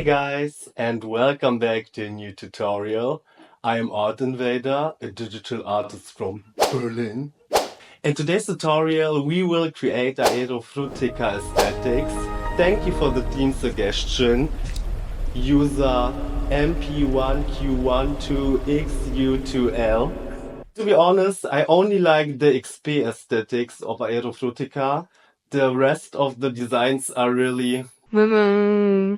Hi guys, and welcome back to a new tutorial. I am Artinvader, a digital artist from Berlin. In today's tutorial we will create Aero Frutiger aesthetics. Thank you for the theme suggestion, user MP1Q12XU2L. To be honest, I only like the XP aesthetics of Aero Frutiger. The rest of the designs are really... For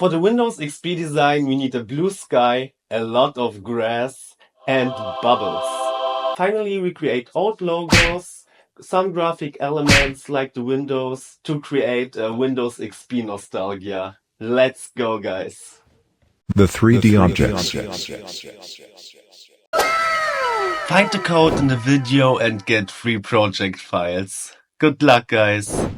the Windows XP design, we need a blue sky, a lot of grass, and bubbles. Finally, we create old logos, some graphic elements like the windows to create a Windows XP nostalgia. Let's go, guys. The 3D objects. Find the code in the video and get free project files. Good luck, guys.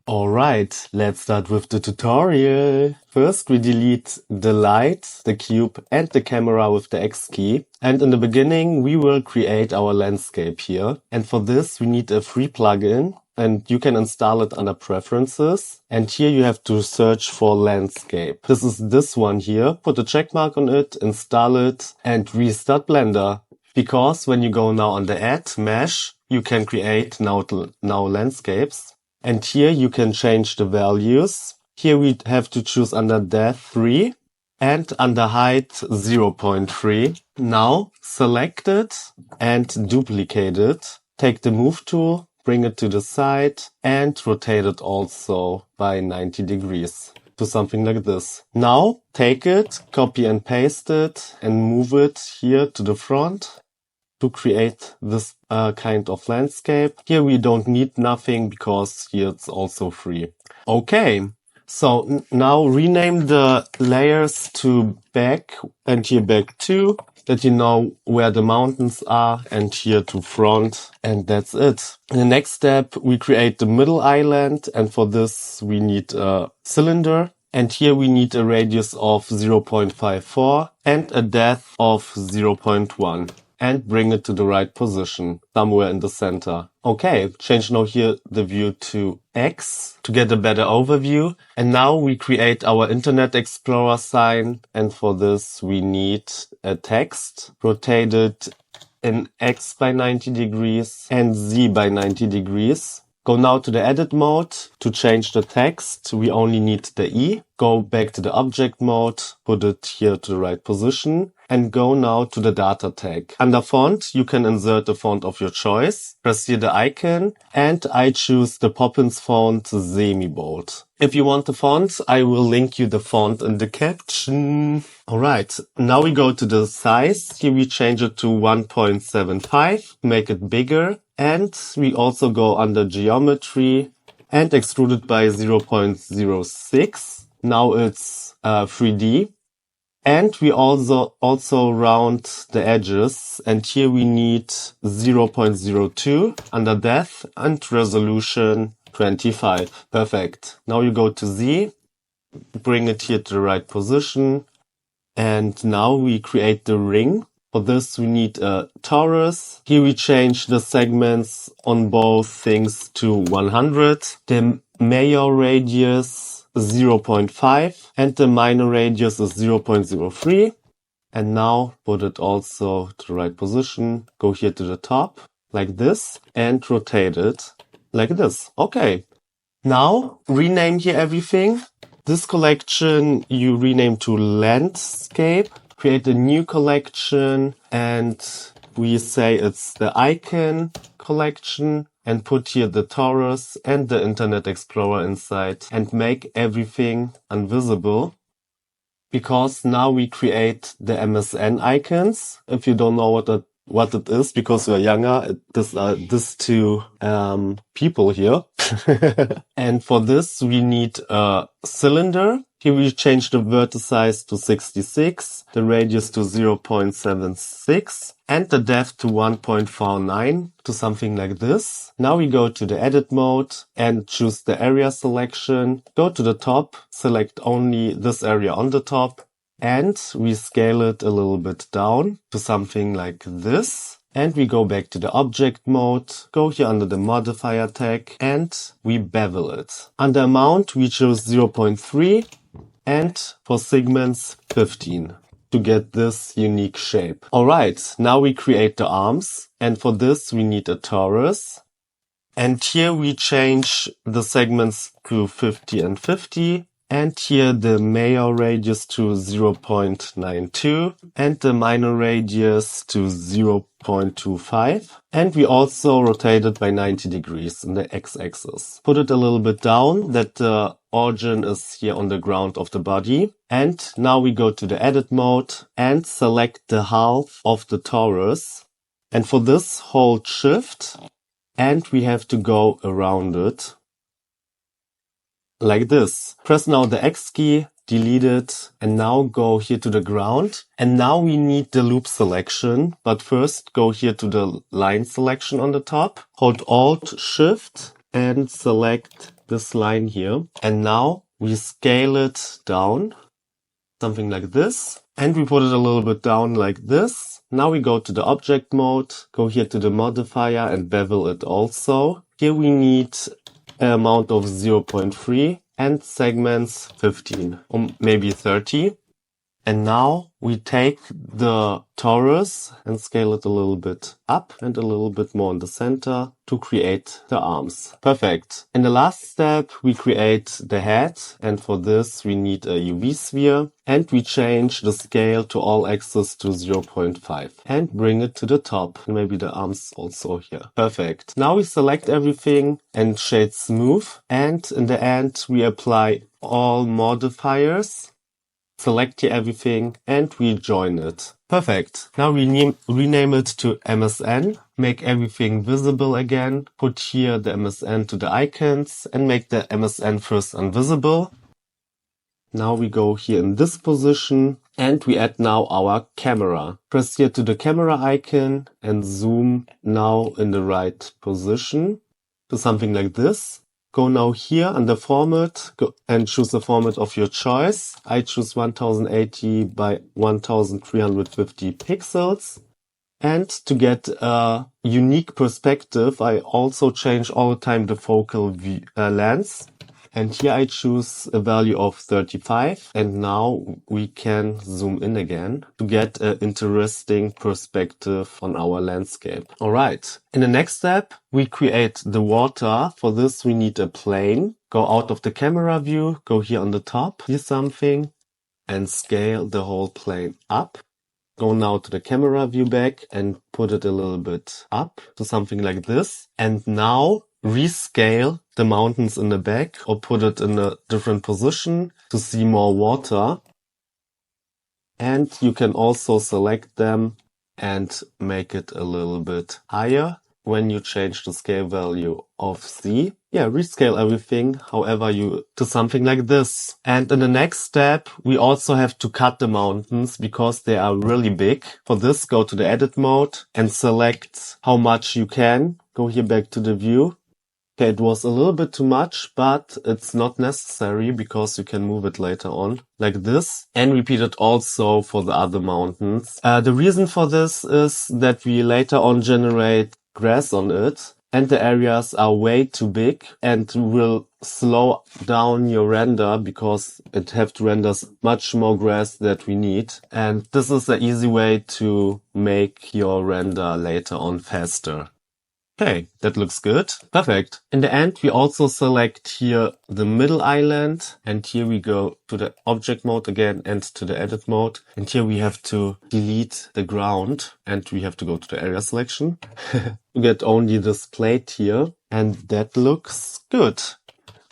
Alright, let's start with the tutorial. First we delete the light, the cube and the camera with the X key. And in the beginning we will create our landscape here. And for this we need a free plugin and you can install it under preferences. And here you have to search for landscape. This is this one here. Put a check mark on it, install it and restart Blender. Because when you go now on the add mesh, you can create now landscapes. And here you can change the values. Here we have to choose under depth 3 and under height 0.3. Now select it and duplicate it. Take the move tool, bring it to the side and rotate it also by 90 degrees to something like this. Now take it, copy and paste it and move it here to the front to create this kind of landscape. Here we don't need nothing because here it's also free. Okay, so now rename the layers to back and here back 2, that you know where the mountains are, and here to front, and that's it. In the next step we create the middle island, and for this we need a cylinder. And here we need a radius of 0.54 and a depth of 0.1. And bring it to the right position, somewhere in the center. Okay, change now here the view to X to get a better overview. And now we create our Internet Explorer sign. And for this we need a text rotated in X by 90 degrees and Z by 90 degrees. Go now to the edit mode. To change the text, we only need the E. Go back to the object mode, put it here to the right position, and go now to the data tag. Under font, you can insert a font of your choice. Press here the icon, and I choose the POPPINS font SEMIBOLD. If you want the font, I will link you the font in the caption. Alright, now we go to the size. Here we change it to 1.75, make it bigger. And we also go under geometry and extrude it by 0.06. Now it's 3D. And we also round the edges. And here we need 0.02 under depth and resolution 25. Perfect. Now you go to Z, bring it here to the right position. And now we create the ring. For this we need a torus. Here we change the segments on both things to 100. The major radius 0.5 and the minor radius is 0.03. And now put it also to the right position. Go here to the top like this and rotate it like this. Okay. Now rename here everything. This collection you rename to landscape. Create a new collection and we say it's the icon collection and put here the torus and the Internet Explorer inside and make everything invisible because now we create the MSN icons. If you don't know what it is because you're younger, these two people here. And for this we need a cylinder. Here we change the vertices to 66, the radius to 0.76 and the depth to 1.49 to something like this. Now we go to the edit mode and choose the area selection. Go to the top, select only this area on the top and we scale it a little bit down to something like this. And we go back to the object mode, go here under the modifier tag and we bevel it. Under amount we choose 0.3. and for segments 15 to get this unique shape. Alright, now we create the arms, and for this we need a torus. And here we change the segments to 50 and 50. And here the major radius to 0.92 and the minor radius to 0.25. And we also rotate it by 90 degrees in the x-axis. Put it a little bit down that the origin is here on the ground of the body. And now we go to the edit mode and select the half of the torus. And for this, hold shift and we have to go around it. Like this. Press now the X key, delete it, and now go here to the ground. And now we need the loop selection, but first go here to the line selection on the top. Hold Alt Shift and select this line here. And now we scale it down, something like this. And we put it a little bit down like this. Now we go to the object mode, go here to the modifier and bevel it also. Here we need amount of 0.3 and segments 15 or maybe 30. And now we take the torus and scale it a little bit up and a little bit more in the center to create the arms. Perfect. In the last step, we create the head. And for this, we need a UV sphere. And we change the scale to all axes to 0.5 and bring it to the top. Maybe the arms also here. Perfect. Now we select everything and shade smooth. And in the end, we apply all modifiers. Select here everything and we join it. Perfect. Now we rename it to MSN. Make everything visible again. Put here the MSN to the icons and make the MSN first invisible. Now we go here in this position and we add now our camera. Press here to the camera icon and zoom now in the right position to something like this. Go now here under format and choose the format of your choice. I choose 1080 by 1350 pixels. And to get a unique perspective, I also change all the time the focal length. And here I choose a value of 35. And now we can zoom in again to get an interesting perspective on our landscape. All right. In the next step, we create the water. For this, we need a plane. Go out of the camera view, go here on the top, here something, and scale the whole plane up. Go now to the camera view back and put it a little bit up to something like this. And now rescale the mountains in the back or put it in a different position to see more water. And you can also select them and make it a little bit higher when you change the scale value of Z. Yeah, rescale everything however to something like this. And in the next step, we also have to cut the mountains because they are really big. For this, go to the edit mode and select how much you can. Go here back to the view. Okay, it was a little bit too much, but it's not necessary because you can move it later on like this and repeat it also for the other mountains. The reason for this is that we later on generate grass on it and the areas are way too big and will slow down your render because it have to render much more grass that we need. And this is the easy way to make your render later on faster. Okay, that looks good. Perfect. In the end, we also select here the middle island and here we go to the object mode again and to the edit mode. And here we have to delete the ground and we have to go to the area selection. You get only this plate here and that looks good.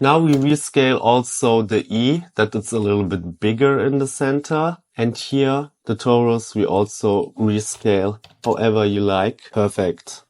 Now we rescale also the E, that it's a little bit bigger in the center. And here the torus we also rescale however you like. Perfect.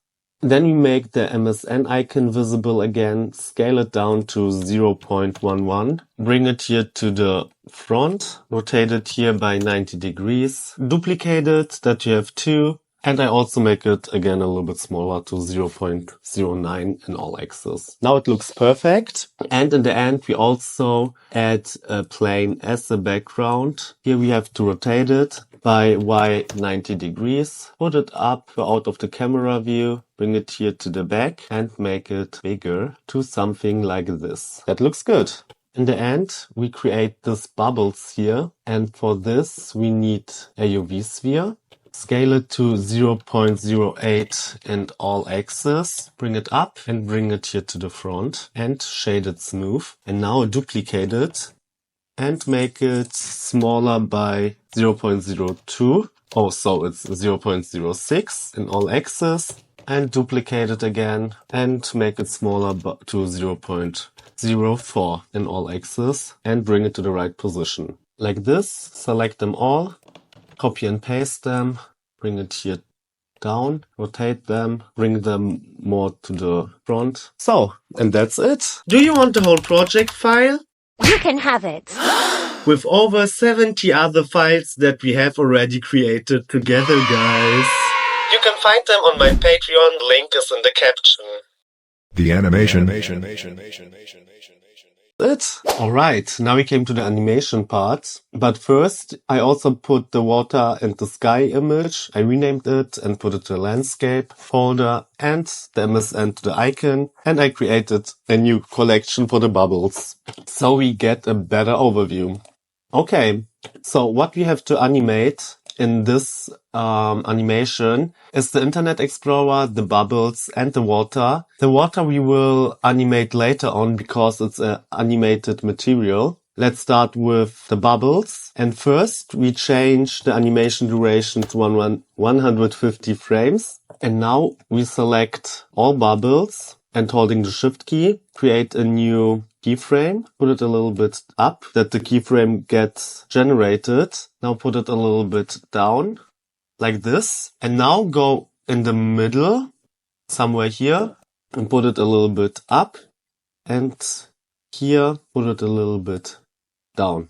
Then we make the MSN icon visible again, scale it down to 0.11, bring it here to the front, rotate it here by 90 degrees, duplicate it, that you have two, and I also make it again a little bit smaller to 0.09 in all axes. Now it looks perfect. And in the end, we also add a plane as a background. Here we have to rotate it by Y 90 degrees, put it up out of the camera view, bring it here to the back and make it bigger to something like this. That looks good. In the end, we create this bubbles here. And for this, we need a UV sphere. Scale it to 0.08 in all axes. Bring it up and bring it here to the front and shade it smooth. And now duplicate it and make it smaller by 0.02. Oh, so it's 0.06 in all axes. And duplicate it again and make it smaller to 0.04 in all axes and bring it to the right position. Like this, select them all, copy and paste them, bring it here down, rotate them, bring them more to the front. So, and that's it. Do you want the whole project file? You can have it. With over 70 other files that we have already created together, guys. You can find them on my Patreon, link is in the caption. The animation. It. Alright, now we came to the animation part. But first, I also put the water and the sky image. I renamed it and put it to the landscape folder and the MSN to the icon. And I created a new collection for the bubbles. So we get a better overview. Okay, so what we have to animate in this animation is the Internet Explorer, the bubbles, and the water. The water we will animate later on because it's an animated material. Let's start with the bubbles. And first we change the animation duration to 150 frames. And now we select all bubbles and holding the Shift key, create a new keyframe, put it a little bit up that the keyframe gets generated. Now put it a little bit down like this. And now go in the middle somewhere here and put it a little bit up and here put it a little bit down.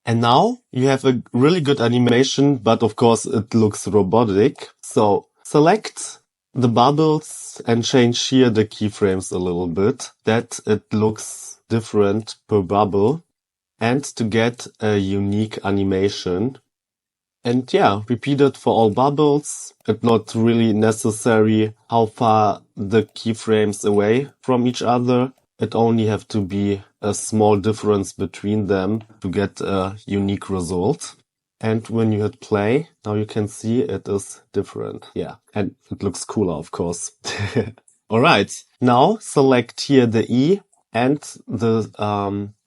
And now you have a really good animation, but of course it looks robotic. So select the bubbles and change here the keyframes a little bit that it looks different per bubble and to get a unique animation. And yeah, repeat it for all bubbles. It's not really necessary how far the keyframes away from each other. It only have to be a small difference between them to get a unique result. And when you hit play, now you can see it is different. Yeah, and it looks cooler, of course. Alright, now select here the E and the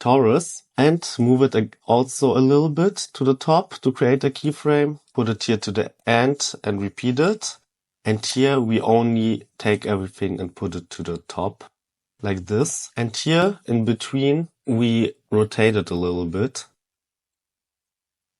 torus and move it also a little bit to the top to create a keyframe. Put it here to the end and repeat it. And here we only take everything and put it to the top like this. And here in between we rotate it a little bit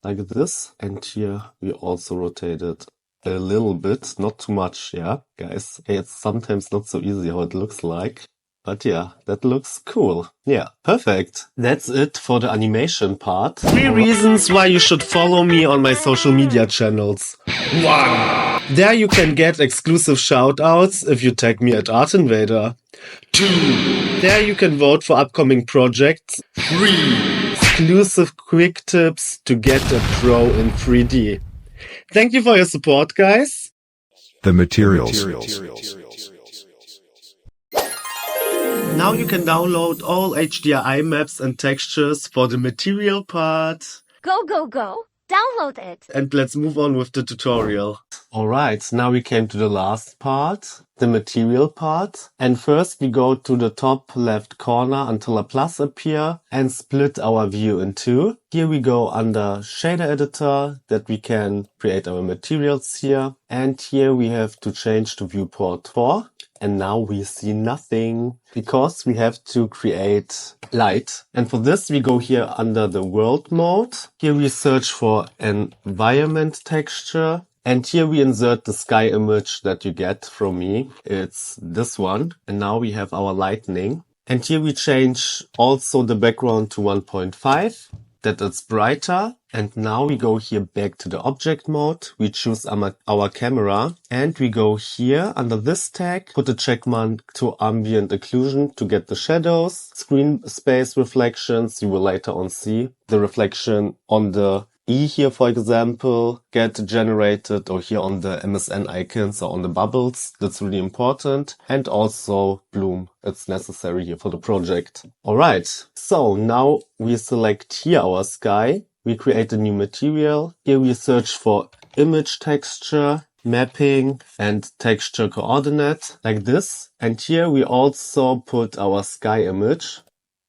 like this. And here we also rotate it a little bit, not too much, yeah, guys. It's sometimes not so easy how it looks like. But yeah, that looks cool. Yeah, perfect. That's it for the animation part. 3 reasons why you should follow me on my social media channels. 1. There you can get exclusive shoutouts if you tag me at Artinvader. 2. There you can vote for upcoming projects. 3. Exclusive quick tips to get a pro in 3D. Thank you for your support, guys. The materials. Now you can download all HDRI maps and textures for the material part. Go, go, go. Download it. And let's move on with the tutorial. Alright, now we came to the last part, the material part. And first we go to the top left corner until a plus appear and split our view in 2. Here we go under shader editor that we can create our materials here. And here we have to change to viewport 4. And now we see nothing because we have to create light. And for this, we go here under the world mode. Here we search for environment texture. And here we insert the sky image that you get from me. It's this one. And now we have our lightning. And here we change also the background to 1.5. That it's brighter. And now we go here back to the object mode. We choose our camera and we go here under this tag, put a check mark to ambient occlusion to get the shadows, screen space reflections. You will later on see the reflection on the E here, for example, get generated, or here on the MSN icons or on the bubbles. That's really important. And also bloom. It's necessary here for the project. Alright, so now we select here our sky. We create a new material. Here we search for image texture, mapping, and texture coordinate, like this. And here we also put our sky image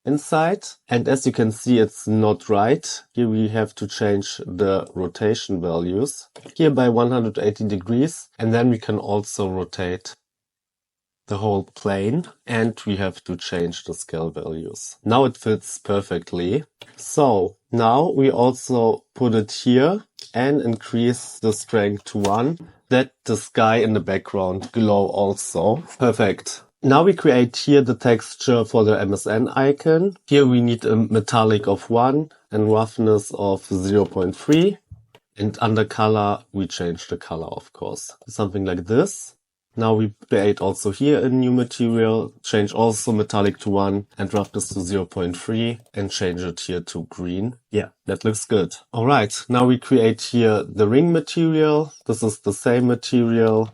inside, and as you can see, it's not right. Here we have to change the rotation values here by 180 degrees, and then we can also rotate the whole plane, and we have to change the scale values. Now it fits perfectly. So now we also put it here and increase the strength to 1, that the sky in the background glow also. Perfect. Now we create here the texture for the MSN icon. Here we need a metallic of 1 and roughness of 0.3. And under color, we change the color, of course. Something like this. Now we create also here a new material, change also metallic to 1 and roughness to 0.3 and change it here to green. Yeah, that looks good. Alright, now we create here the ring material. This is the same material.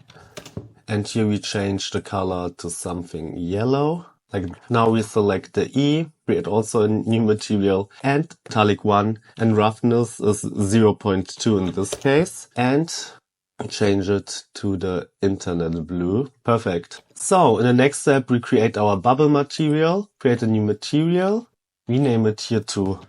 And here we change the color to something yellow. Like now we select the E, create also a new material and metallic 1 and roughness is 0.2 in this case. And change it to the internet blue. Perfect. So in the next step, we create our bubble material, create a new material, rename it here to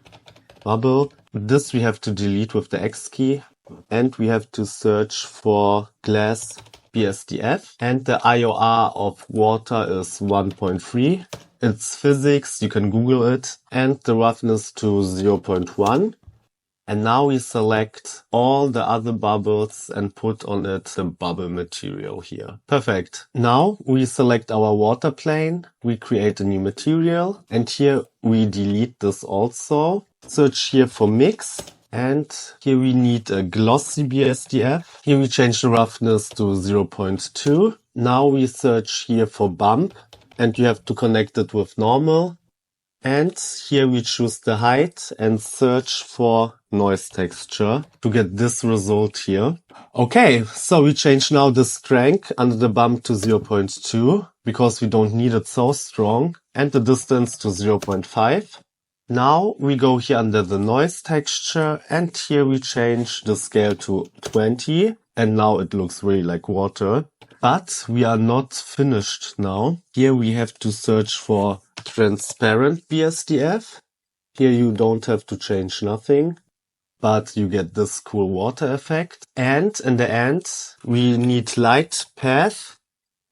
bubble. This we have to delete with the X key, and we have to search for glass BSDF, and the IOR of water is 1.3. It's physics, you can Google it, and the roughness to 0.1. And now we select all the other bubbles and put on it the bubble material here. Perfect. Now we select our water plane. We create a new material. And here we delete this also. Search here for mix. And here we need a glossy BSDF. Here we change the roughness to 0.2. Now we search here for bump. And you have to connect it with normal. And here we choose the height and search for noise texture to get this result here. Okay, so we change now the strength under the bump to 0.2 because we don't need it so strong, and the distance to 0.5. Now we go here under the noise texture, and here we change the scale to 20, and now it looks really like water. But we are not finished now. Here we have to search for transparent BSDF. Here you don't have to change nothing, but you get this cool water effect. And in the end, we need light path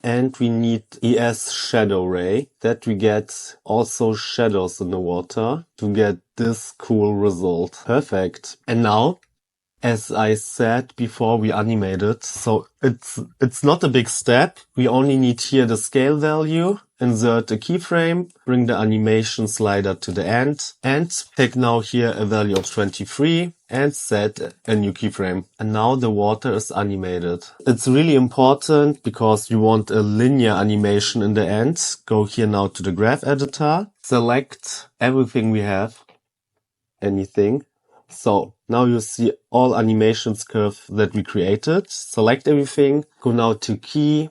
and we need ES shadow ray, that we get also shadows in the water to get this cool result. Perfect. And now, as I said before, we animate it, so it's not a big step. We only need here the scale value, insert a keyframe, bring the animation slider to the end, and take now here a value of 23 and set a new keyframe. And now the water is animated. It's really important because you want a linear animation in the end. Go here now to the graph editor, select everything we have, anything. So now you see all animations curve that we created. Select everything. Go now to key,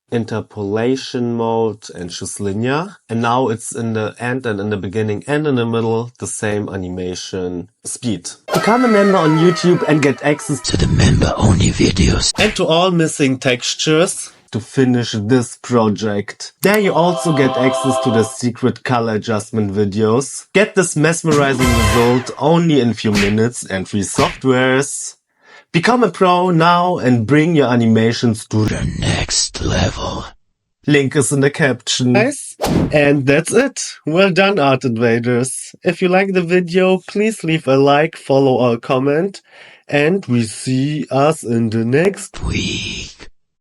interpolation mode, and choose linear. And now it's in the end and in the beginning and in the middle the same animation speed. Become a member on YouTube and get access to the member-only videos and to all missing textures to finish this project. There you also get access to the secret color adjustment videos. Get this mesmerizing result only in a few minutes and free softwares. Become a pro now and bring your animations to the next level. Link is in the caption. Nice. And that's it. Well done, Artinvaders. If you like the video, please leave a like, follow or comment, and we see us in the next week.